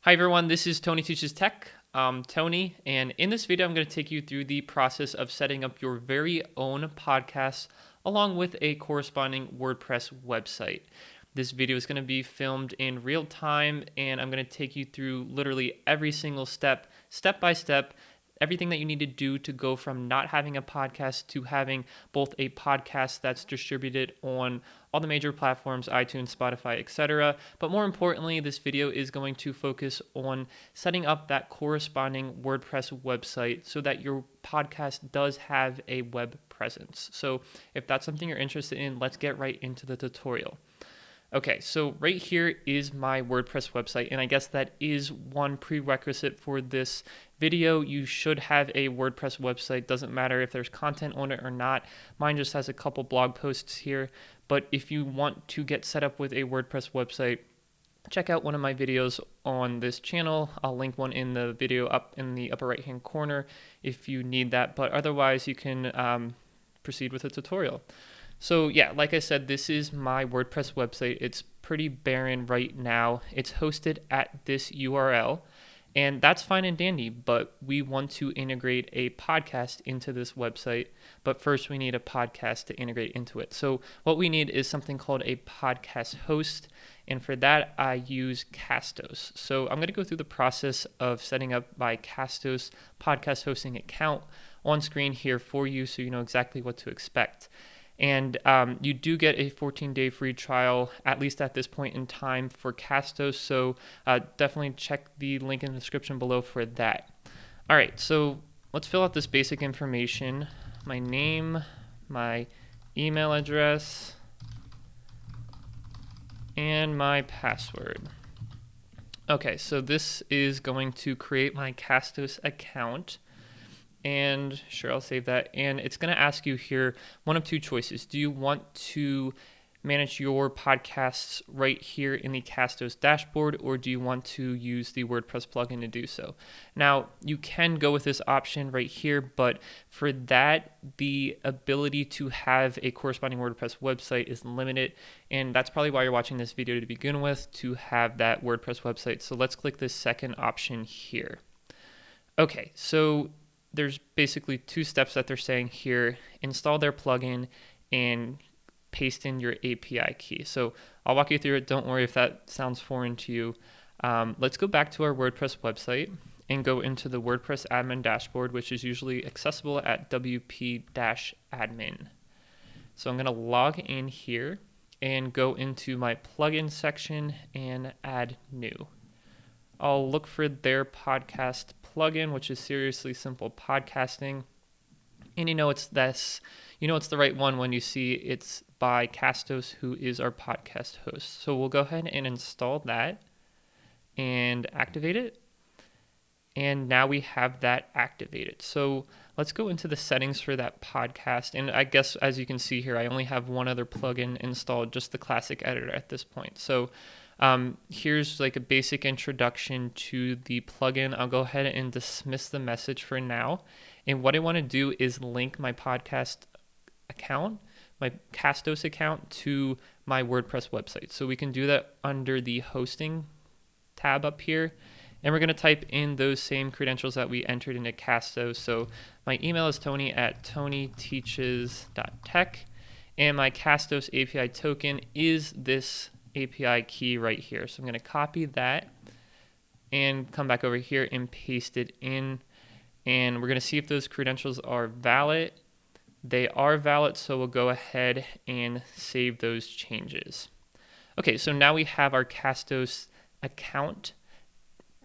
Hi everyone, this is Tony Teaches Tech. I'm Tony, and in this video, I'm going to take you through the process of setting up your very own podcast along with a corresponding WordPress website. This video is going to be filmed in real time, and I'm going to take you through literally every single step by step, everything that you need to do to go from not having a podcast to having both a podcast that's distributed on all the major platforms, iTunes, Spotify, etc. But more importantly, this video is going to focus on setting up that corresponding WordPress website so that your podcast does have a web presence. So if that's something you're interested in, let's get right into the tutorial. Okay, so right here is my WordPress website, and I guess that is one prerequisite for this video. You should have a WordPress website. Doesn't matter if there's content on it or not. Mine just has a couple blog posts here, but if you want to get set up with a WordPress website, check out one of my videos on this channel. I'll link one in the video up in the upper right hand corner if you need that, but otherwise you can proceed with the tutorial. So yeah, like I said, this is my WordPress website. It's pretty barren right now. It's hosted at this URL, and that's fine and dandy, but we want to integrate a podcast into this website. But first we need a podcast to integrate into it. So what we need is something called a podcast host, and for that I use Castos. So I'm going to go through the process of setting up my Castos podcast hosting account on screen here for you so you know exactly what to expect. And you do get a 14-day free trial, at least at this point in time, for Castos. So definitely check the link in the description below for that. All right, so let's fill out this basic information. My name, my email address, and my password. Okay, so this is going to create my Castos account. And sure, I'll save that. And it's going to ask you here one of two choices. Do you want to manage your podcasts right here in the Castos dashboard, or do you want to use the WordPress plugin to do so? Now, you can go with this option right here, but for that, the ability to have a corresponding WordPress website is limited, and that's probably why you're watching this video to begin with, to have that WordPress website. So let's click this second option here. Okay, so there's basically two steps that they're saying here. Install their plugin and paste in your API key. So I'll walk you through it. Don't worry if that sounds foreign to you. Let's go back to our WordPress website and go into the WordPress admin dashboard, which is usually accessible at wp-admin. So I'm going to log in here and go into my plugin section and add new. I'll look for their podcast plugin, which is Seriously Simple Podcasting. And you know it's this. You know it's the right one when you see it's by Castos, who is our podcast host. So we'll go ahead and install that and activate it. And now we have that activated. So let's go into the settings for that podcast. And I guess as you can see here, I only have one other plugin installed, just the classic editor at this point. So here's like a basic introduction to the plugin. I'll go ahead and dismiss the message for now. And what I want to do is link my podcast account, my Castos account, to my WordPress website. So we can do that under the hosting tab up here. And we're going to type in those same credentials that we entered into Castos. So my email is tony@tonyteaches.tech. And my Castos API token is this API key right here. So I'm going to copy that and come back over here and paste it in. And we're going to see if those credentials are valid. They are valid, so we'll go ahead and save those changes. Okay, so now we have our Castos account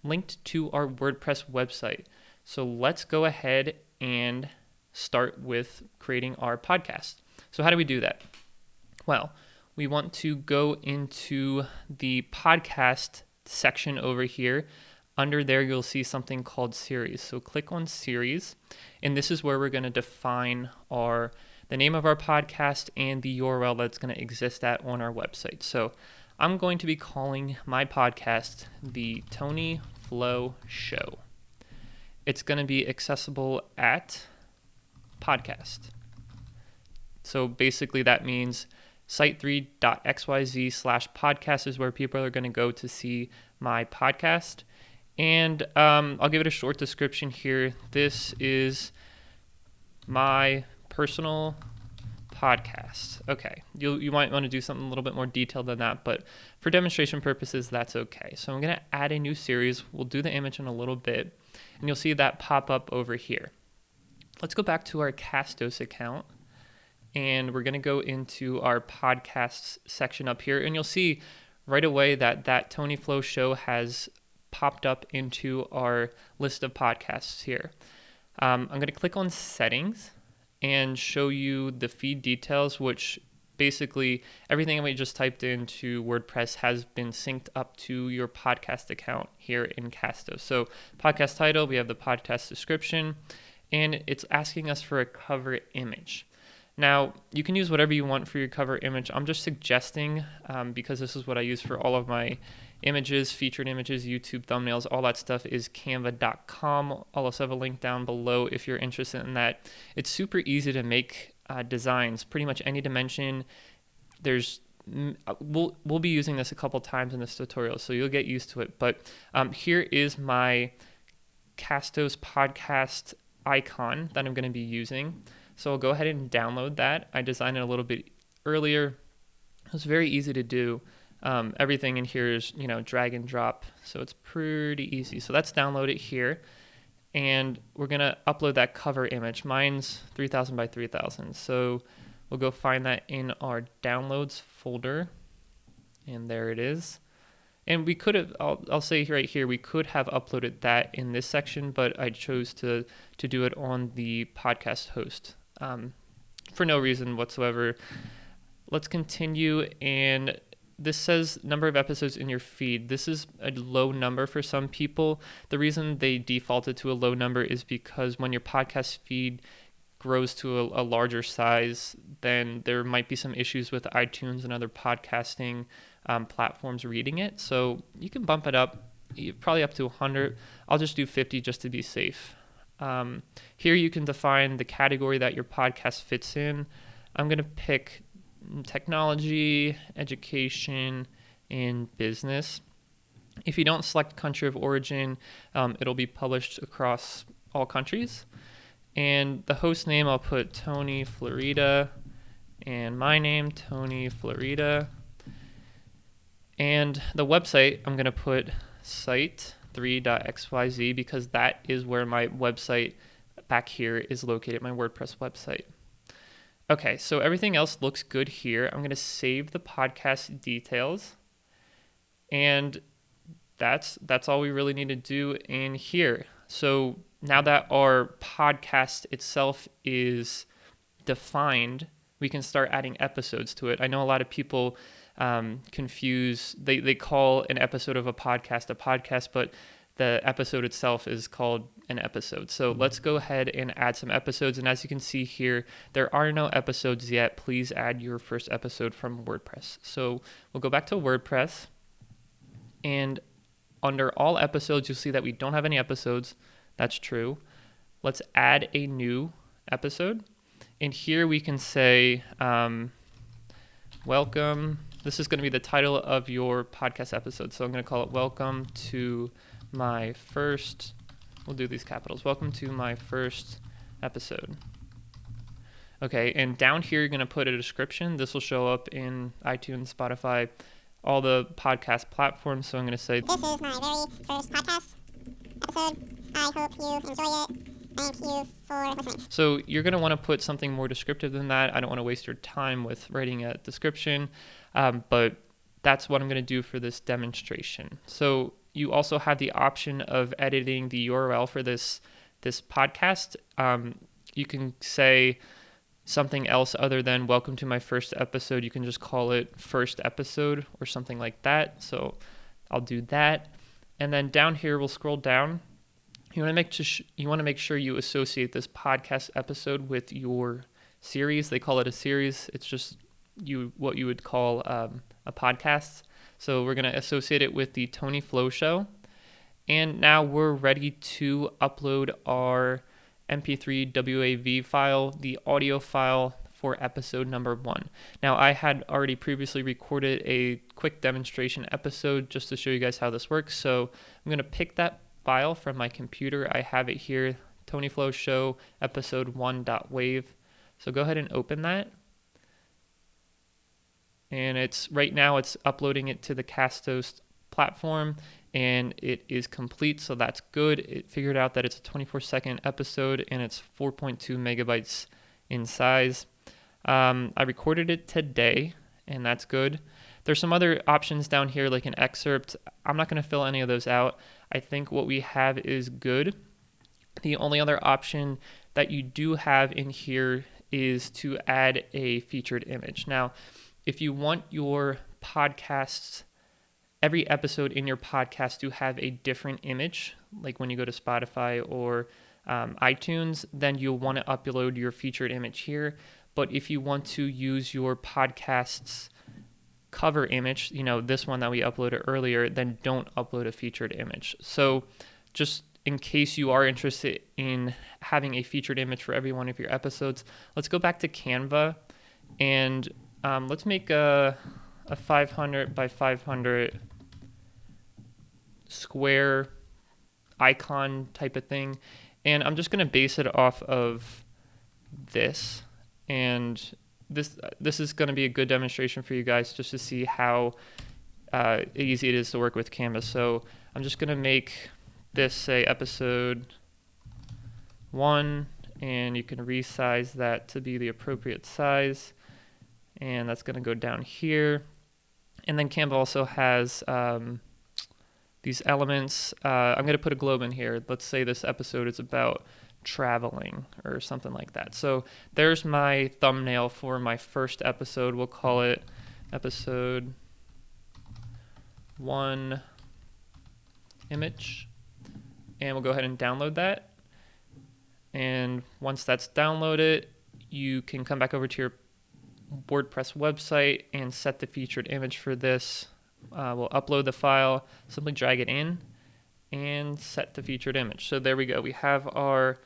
linked to our WordPress website. So let's go ahead and start with creating our podcast. So how do we do that? Well, we want to go into the podcast section over here. Under there, you'll see something called series. So click on series, and this is where we're going to define the name of our podcast and the URL that's going to exist at on our website. So I'm going to be calling my podcast the Tony Flow Show. It's going to be accessible at podcast. So basically that means site3.xyz/podcast is where people are going to go to see my podcast. And I'll give it a short description here. This is my personal podcast. Okay, you might want to do something a little bit more detailed than that, but for demonstration purposes, that's okay. So I'm going to add a new series. We'll do the image in a little bit, and you'll see that pop up over here. Let's go back to our Castos account, and we're going to go into our podcasts section up here, and you'll see right away that Tony Flo show has popped up into our list of podcasts here. I'm going to click on settings and show you the feed details, which basically everything we just typed into WordPress has been synced up to your podcast account here in Castos. So podcast title, we have the podcast description, and it's asking us for a cover image. Now, you can use whatever you want for your cover image. I'm just suggesting, because this is what I use for all of my images, featured images, YouTube thumbnails, all that stuff is canva.com. I'll also have a link down below if you're interested in that. It's super easy to make designs, pretty much any dimension. We'll be using this a couple times in this tutorial, so you'll get used to it. But here is my Castos podcast icon that I'm going to be using. So I'll go ahead and download that. I designed it a little bit earlier. It was very easy to do. Everything in here is, drag and drop, so it's pretty easy. So let's download it here, and we're gonna upload that cover image. Mine's 3000 by 3000, so we'll go find that in our downloads folder, and there it is. And we could have, I'll say right here, we could have uploaded that in this section, but I chose to do it on the podcast host for no reason whatsoever. Let's continue, and this says number of episodes in your feed. This is a low number for some people. The reason they defaulted to a low number is because when your podcast feed grows to a larger size, then there might be some issues with iTunes and other podcasting platforms reading it. So you can bump it up, probably up to 100. I'll just do 50 just to be safe. Here you can define the category that your podcast fits in. I'm going to pick technology, education, and business. If you don't select country of origin, it'll be published across all countries. And the host name, I'll put Tony Florida, and my name, Tony Florida. And the website, I'm going to put site3.xyz because that is where my website back here is located, my WordPress website. Okay, so everything else looks good here. I'm going to save the podcast details, and that's all we really need to do in here. So now that our podcast itself is defined, we can start adding episodes to it. I know a lot of people confuse, they call an episode of a podcast, but the episode itself is called an episode. So let's go ahead and add some episodes. And as you can see here, there are no episodes yet. Please add your first episode from WordPress. So we'll go back to WordPress, and under all episodes, you'll see that we don't have any episodes. That's true. Let's add a new episode. And here we can say, welcome. This is going to be the title of your podcast episode. So I'm going to call it Welcome to my first, we'll do these capitals, welcome to my first episode. Okay, and down here you're going to put a description. This will show up in iTunes, Spotify, all the podcast platforms. So I'm going to say, this is my very first podcast episode. I hope you enjoy it. Thank you for listening. So you're going to want to put something more descriptive than that. I don't want to waste your time with writing a description, but that's what I'm going to do for this demonstration. So you also have the option of editing the URL for this podcast. You can say something else other than welcome to my first episode. You can just call it first episode or something like that. So I'll do that. And then down here, we'll scroll down. You want to make sure you associate this podcast episode with your series. They call it a series. It's just what you would call a podcast. So we're going to associate it with the Tony Flo Show. And now we're ready to upload our MP3 WAV file, the audio file for episode number 1. Now I had already previously recorded a quick demonstration episode just to show you guys how this works. So I'm going to pick that file from my computer. I have it here, TonyFlow Show episode 1.wave. So go ahead and open that. And right now it's uploading it to the Castos platform, and it is complete, so that's good. It figured out that it's a 24-second episode and it's 4.2 megabytes in size. I recorded it today, and that's good. There's some other options down here like an excerpt. I'm not going to fill any of those out. I think what we have is good. The only other option that you do have in here is to add a featured image. Now, if you want your podcasts, every episode in your podcast to have a different image, like when you go to Spotify or iTunes, then you'll want to upload your featured image here. But if you want to use your podcast's cover image, this one that we uploaded earlier, then don't upload a featured image. So just in case you are interested in having a featured image for every one of your episodes, let's go back to Canva and let's make a 500 by 500 square icon type of thing. And I'm just going to base it off of this. And this is going to be a good demonstration for you guys just to see how easy it is to work with Canva. So I'm just going to make this say episode 1, and you can resize that to be the appropriate size. And that's going to go down here. And then Canva also has these elements. I'm going to put a globe in here. Let's say this episode is about traveling or something like that. So there's my thumbnail for my first episode. We'll call it episode 1 image. And we'll go ahead and download that. And once that's downloaded, you can come back over to your WordPress website and set the featured image for this. We'll upload the file, simply drag it in, and set the featured image. So there we go. We have our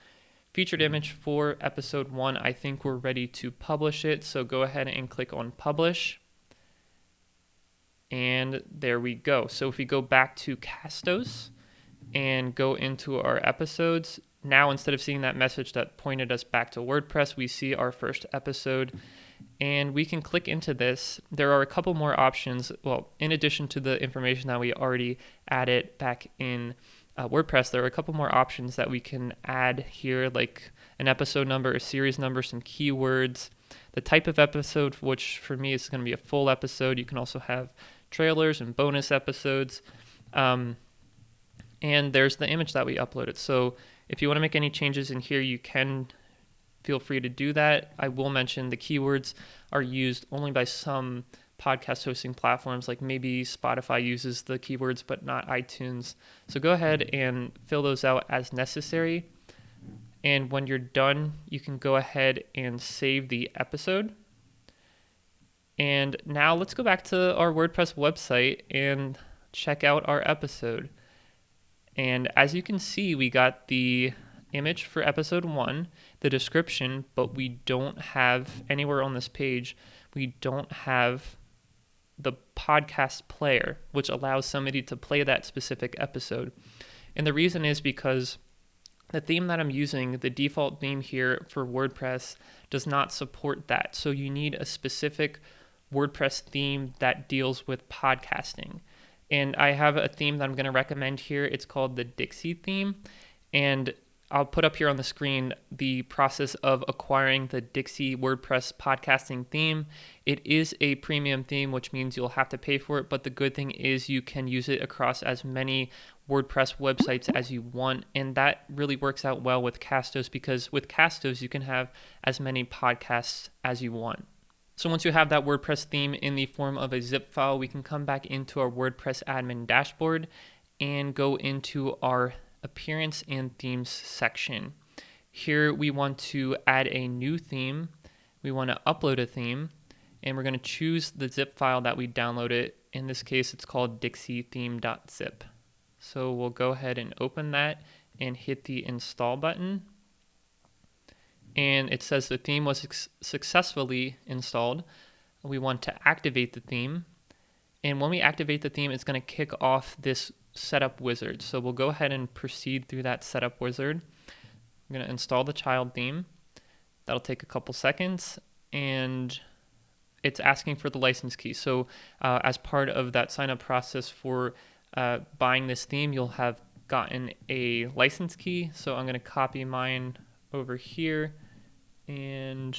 featured image for episode 1. I think we're ready to publish it. So go ahead and click on publish. And there we go. So if we go back to Castos and go into our episodes, now instead of seeing that message that pointed us back to WordPress, we see our first episode. And we can click into this. There are a couple more options. Well, in addition to the information that we already added back in WordPress, there are a couple more options that we can add here, like an episode number, a series number, some keywords, the type of episode, which for me is going to be a full episode. You can also have trailers and bonus episodes. And there's the image that we uploaded. So if you want to make any changes in here, you can feel free to do that. I will mention the keywords are used only by some podcast hosting platforms, like maybe Spotify uses the keywords, but not iTunes. So go ahead and fill those out as necessary. And when you're done, you can go ahead and save the episode. And now let's go back to our WordPress website and check out our episode. And as you can see, we got the image for episode 1, the description, but we don't have anywhere on this page, we don't have the podcast player, which allows somebody to play that specific episode. And the reason is because the theme that I'm using, the default theme here for WordPress, does not support that. So you need a specific WordPress theme that deals with podcasting. And I have a theme that I'm going to recommend here. It's called the Dixie theme. And I'll put up here on the screen the process of acquiring the Dixie WordPress podcasting theme. It is a premium theme, which means you'll have to pay for it. But the good thing is you can use it across as many WordPress websites as you want. And that really works out well with Castos, because with Castos, you can have as many podcasts as you want. So once you have that WordPress theme in the form of a zip file, we can come back into our WordPress admin dashboard and go into our appearance and themes section. Here we want to add a new theme. We want to upload a theme, and we're going to choose the zip file that we downloaded. In this case, it's called dixietheme.zip. So we'll go ahead and open that and hit the install button. And it says the theme was successfully installed. We want to activate the theme. And when we activate the theme, it's going to kick off this setup wizard. So we'll go ahead and proceed through that setup wizard. I'm going to install the child theme. That'll take a couple seconds, and it's asking for the license key. So as part of that sign up process for buying this theme, you'll have gotten a license key. So I'm going to copy mine over here, and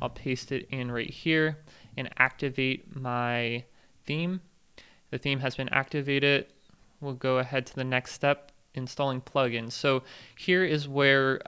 I'll paste it in right here and activate my theme. The theme has been activated. We'll go ahead to the next step, installing plugins. So here is where,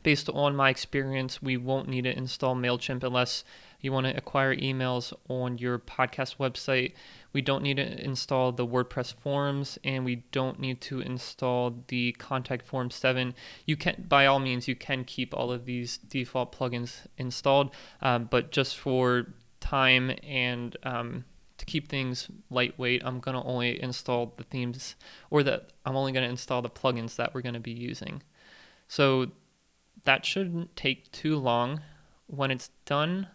based on my experience, we won't need to install MailChimp unless you want to acquire emails on your podcast website. We don't need to install the WordPress forms, and we don't need to install the contact form 7. You can, by all means, you can keep all of these default plugins installed, but just for time and to keep things lightweight, I'm going to only install the themes, or I'm only going to install the plugins that we're going to be using. So that shouldn't take too long. When it's done,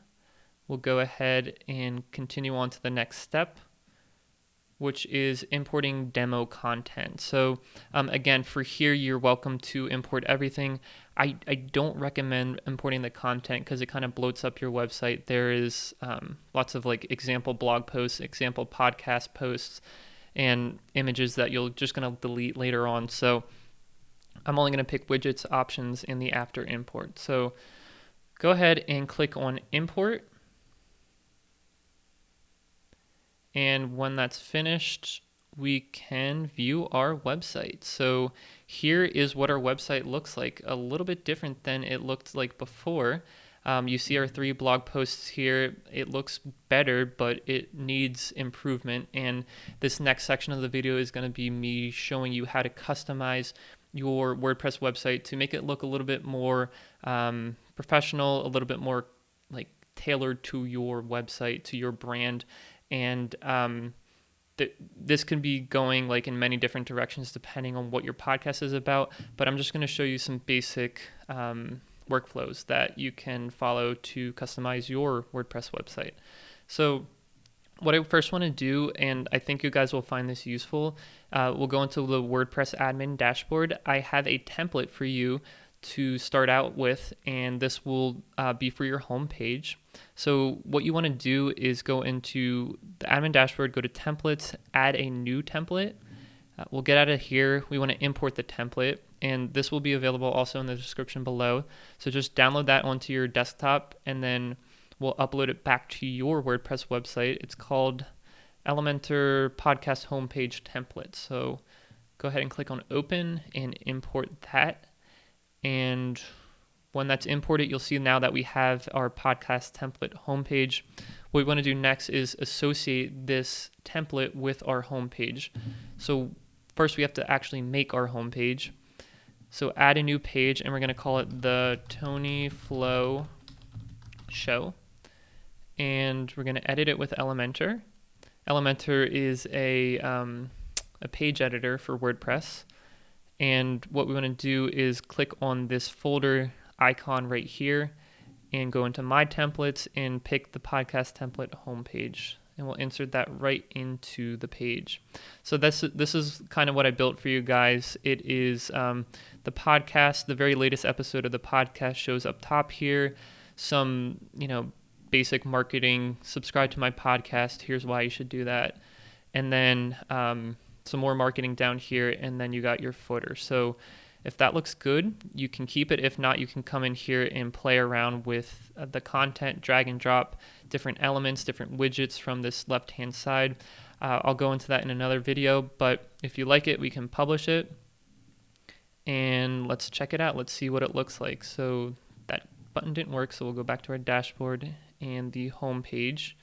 we'll go ahead and continue on to the next step, which is importing demo content. So again, for here, you're welcome to import everything. I don't recommend importing the content because it kind of bloats up your website. There is lots of like example blog posts, example podcast posts, and images that you're just going to delete later on. So I'm only going to pick widgets, options, in the after import. So go ahead and click on import. And when that's finished, we can view our website. So here is what our website looks like, a little bit different than it looked like before. You see our 3 blog posts here. It looks better, but it needs improvement. And this next section of the video is going to be me showing you how to customize your WordPress website to make it look a little bit more professional, a little bit more like tailored to your website, to your brand. And this can be going like in many different directions depending on what your podcast is about, but I'm just going to show you some basic workflows that you can follow to customize your WordPress website. So what I first want to do, and I think you guys will find this useful, we'll go into the WordPress admin dashboard. I have a template for you to start out with, and this will be for your home page. So what you want to do is go into the admin dashboard, go to templates, add a new template. We'll get out of here. We want to import the template, and this will be available also in the description below. So just download that onto your desktop, and then we'll upload it back to your WordPress website. It's called Elementor Podcast Homepage Template. So go ahead and click on Open and import that. And when that's imported, you'll see now that we have our podcast template homepage. What we want to do next is associate this template with our homepage. So first we have to actually make our homepage. So add a new page, and we're going to call it the Tony Flow Show. And we're going to edit it with Elementor. Elementor is a page editor for WordPress. And what we want to do is click on this folder icon right here and go into My Templates and pick the podcast template homepage. And we'll insert that right into the page. So this is kind of what I built for you guys. It is the podcast, the very latest episode of the podcast shows up top here. Some, basic marketing. Subscribe to my podcast. Here's why you should do that. And then some more marketing down here, and then you got your footer. So if that looks good, you can keep it. If not, you can come in here and play around with the content, drag and drop different elements, different widgets from this left-hand side. I'll go into that in another video, but if you like it, we can publish it. And let's check it out. Let's see what it looks like. So that button didn't work, so we'll go back to our dashboard and the home page.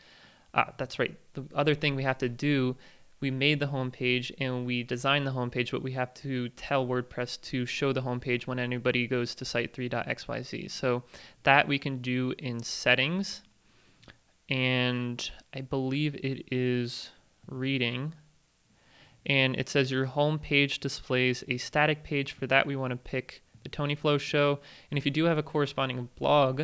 That's right. The other thing we have to do, we made the homepage and we designed the homepage, but we have to tell WordPress to show the homepage when anybody goes to site3.xyz. So that we can do in settings, and I believe it is reading. And it says your homepage displays a static page. For that, we want to pick the Tony Flow Show. And if you do have a corresponding blog,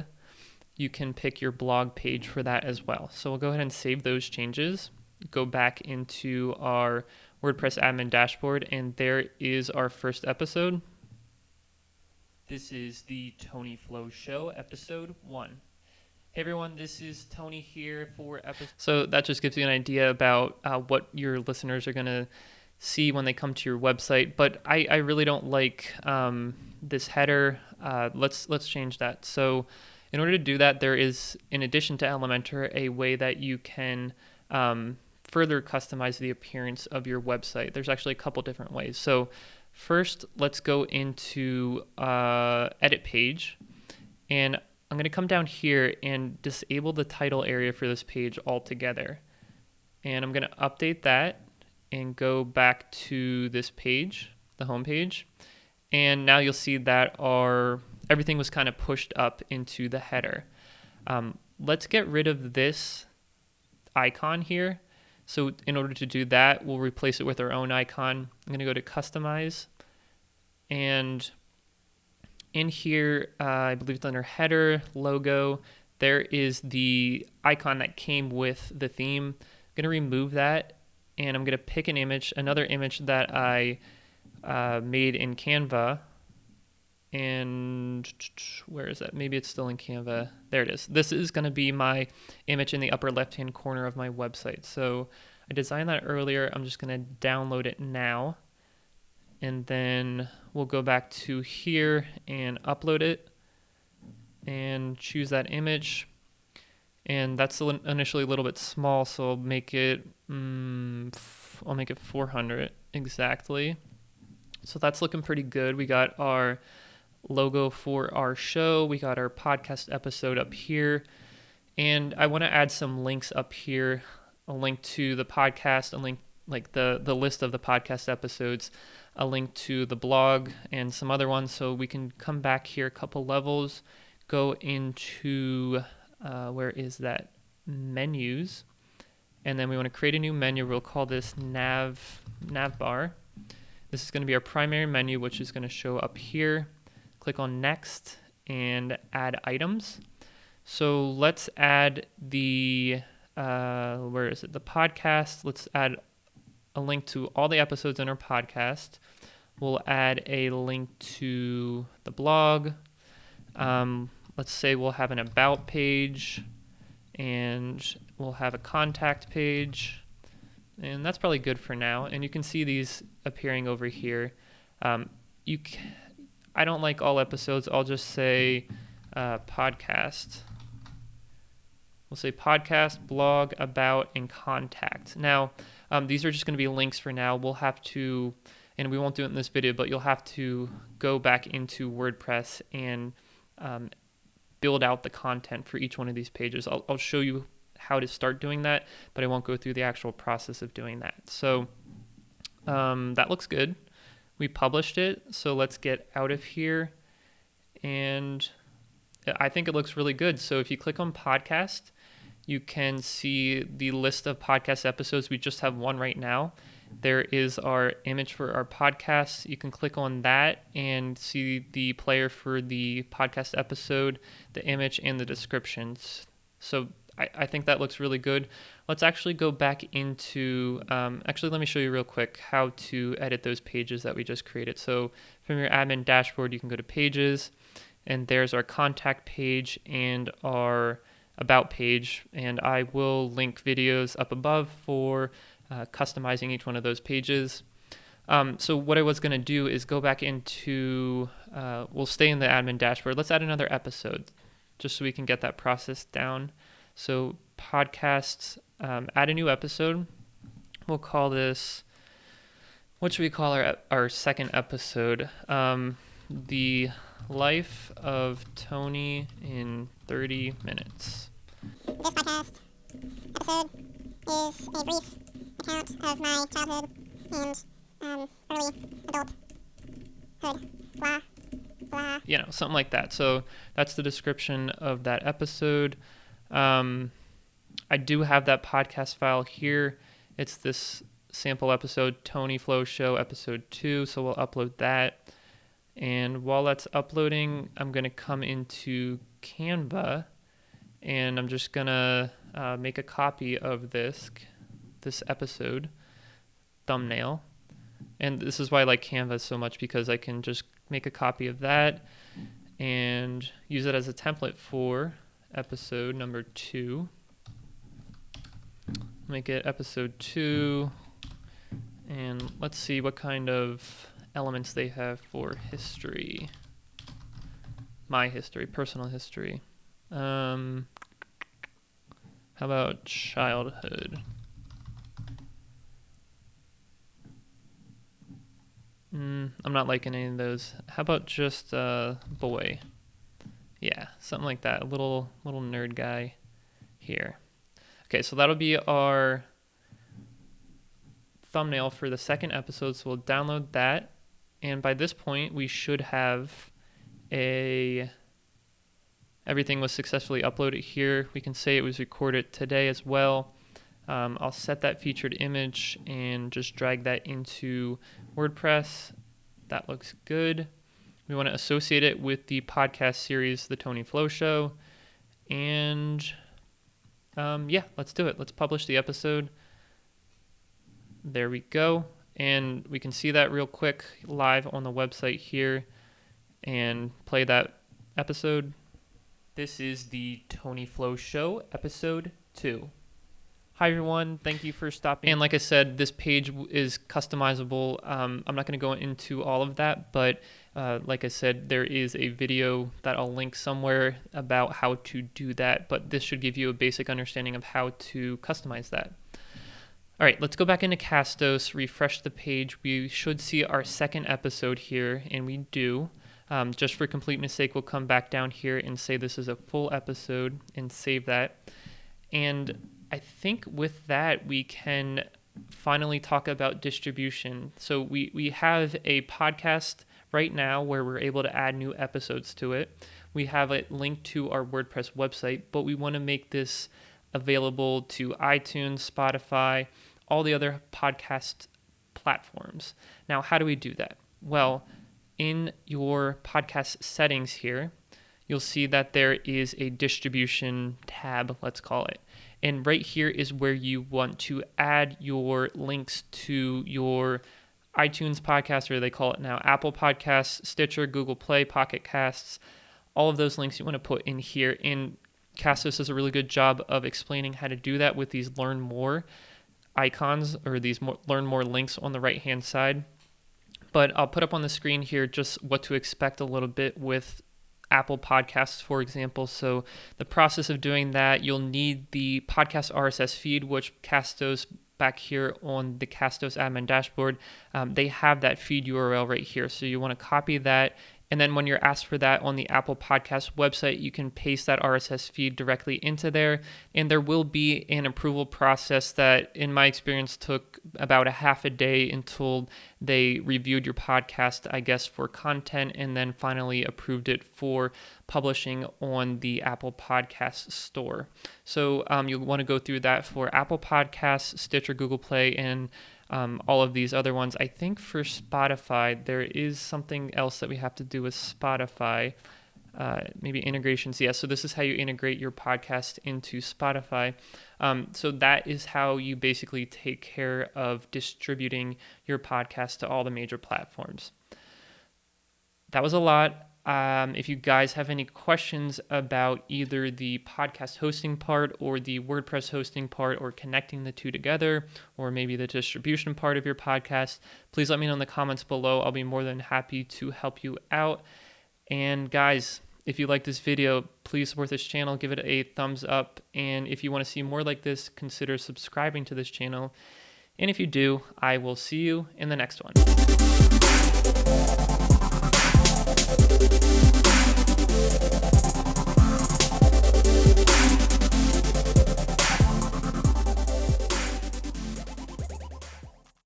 you can pick your blog page for that as well. So we'll go ahead and save those changes. go back into our WordPress admin dashboard, and there is our first episode. This is the Tony Flow Show, episode 1. Hey everyone, this is Tony here for episode. So that just gives you an idea about what your listeners are going to see when they come to your website. But I really don't like this header. Let's change that. So in order to do that, there is, in addition to Elementor, a way that you can further customize the appearance of your website. There's actually a couple different ways. So first, let's go into edit page, and I'm going to come down here and disable the title area for this page altogether. And I'm going to update that and go back to this page, the home page. And now you'll see that everything was kind of pushed up into the header. Let's get rid of this icon here. So in order to do that, we'll replace it with our own icon. I'm going to go to Customize, and in here, I believe it's under Header, Logo, there is the icon that came with the theme. I'm going to remove that, and I'm going to pick an image, another image that I made in Canva. And where is that? Maybe it's still in Canva. There it is. This is going to be my image in the upper left-hand corner of my website. So I designed that earlier. I'm just going to download it now. And then we'll go back to here and upload it and choose that image. And that's initially a little bit small, so I'll make it 400 exactly. So that's looking pretty good. We got our logo for our show. We got our podcast episode up here. And I want to add some links up here, a link to the podcast, a link like the list of the podcast episodes, a link to the blog, and some other ones. So we can come back here a couple levels, go into, where is that? Menus. And then we want to create a new menu. We'll call this nav bar. This is going to be our primary menu, which is going to show up here. Click on Next and add items. So let's add the, where is it? The podcast. Let's add a link to all the episodes in our podcast. We'll add a link to the blog. Let's say we'll have an about page, and we'll have a contact page. And that's probably good for now. And you can see these appearing over here. I don't like all episodes. I'll just say podcast. We'll say podcast, blog, about, and contact. Now, these are just going to be links for now. We'll have to, and we won't do it in this video, but you'll have to go back into WordPress and build out the content for each one of these pages. I'll show you how to start doing that, but I won't go through the actual process of doing that. So that looks good. We published it, so let's get out of here. And I think it looks really good. So if you click on podcast, you can see the list of podcast episodes. We just have one right now. There is our image for our podcast. You can click on that and see the player for the podcast episode, the image, and the descriptions. So I think that looks really good. Let's actually go back into, actually let me show you real quick how to edit those pages that we just created. So from your admin dashboard, you can go to pages, and there's our contact page and our about page. And I will link videos up above for customizing each one of those pages. So what I was going to do is go back into, we'll stay in the admin dashboard. Let's add another episode just so we can get that process down. So podcasts, add a new episode. We'll call this, what should we call our second episode? The Life of Tony in 30 Minutes. This podcast episode is a brief account of my childhood and early adulthood. Blah, blah. You know, something like that. So that's the description of that episode. I do have that podcast file here. It's this sample episode, Tony Flow Show episode 2. So we'll upload that. And while that's uploading, I'm going to come into Canva, and I'm just going to make a copy of this. this episode thumbnail. And this is why I like Canva so much, because I can just make a copy of that and use it as a template for episode number 2. Make it episode 2, and let's see what kind of elements they have for history. My history, personal history. How about childhood? I'm not liking any of those. How about just boy? Yeah, something like that. A little nerd guy here. Okay, so that'll be our thumbnail for the second episode. So we'll download that, and by this point we should have everything was successfully uploaded here. We can say it was recorded today as well. I'll set that featured image and just drag that into WordPress. That looks good. We want to associate it with the podcast series, The Tony Flo Show. And yeah, let's do it. Let's publish the episode. There we go. And we can see that real quick live on the website here and play that episode. This is the Tony Flo Show, episode 2. Hi, everyone. Thank you for stopping. And like I said, this page is customizable. I'm not going to go into all of that, but like I said, there is a video that I'll link somewhere about how to do that, but this should give you a basic understanding of how to customize that. All right, let's go back into Castos, refresh the page. We should see our second episode here, and we do. Just for completeness sake, we'll come back down here and say this is a full episode and save that. And I think with that, we can finally talk about distribution. So we have a podcast right now where we're able to add new episodes to it. We have it linked to our WordPress website, but we want to make this available to iTunes, Spotify, all the other podcast platforms. Now, how do we do that? Well, in your podcast settings here, you'll see that there is a distribution tab, let's call it. And right here is where you want to add your links to your iTunes podcast, or they call it now Apple Podcasts, Stitcher, Google Play, Pocket Casts. All of those links you want to put in here. And Castos does a really good job of explaining how to do that with these learn more icons, or these learn more links on the right hand side. But I'll put up on the screen here just what to expect a little bit with Apple Podcasts, for example. So the process of doing that, you'll need the podcast RSS feed, which Castos back here on the Castos admin dashboard, they have that feed URL right here. So you want to copy that. And then when you're asked for that on the Apple Podcast website, you can paste that RSS feed directly into there. And there will be an approval process that, in my experience, took about a half a day until they reviewed your podcast, I guess, for content, and then finally approved it for publishing on the Apple Podcast store. So you'll want to go through that for Apple Podcasts, Stitcher, Google Play, and all of these other ones. I think for Spotify, there is something else that we have to do with Spotify, maybe integrations. Yeah, so this is how you integrate your podcast into Spotify. So that is how you basically take care of distributing your podcast to all the major platforms. That was a lot. If you guys have any questions about either the podcast hosting part or the WordPress hosting part, or connecting the two together, or maybe the distribution part of your podcast, please let me know in the comments below. I'll be more than happy to help you out. And guys, if you like this video, please support this channel, give it a thumbs up. And if you want to see more like this, consider subscribing to this channel. And if you do, I will see you in the next one.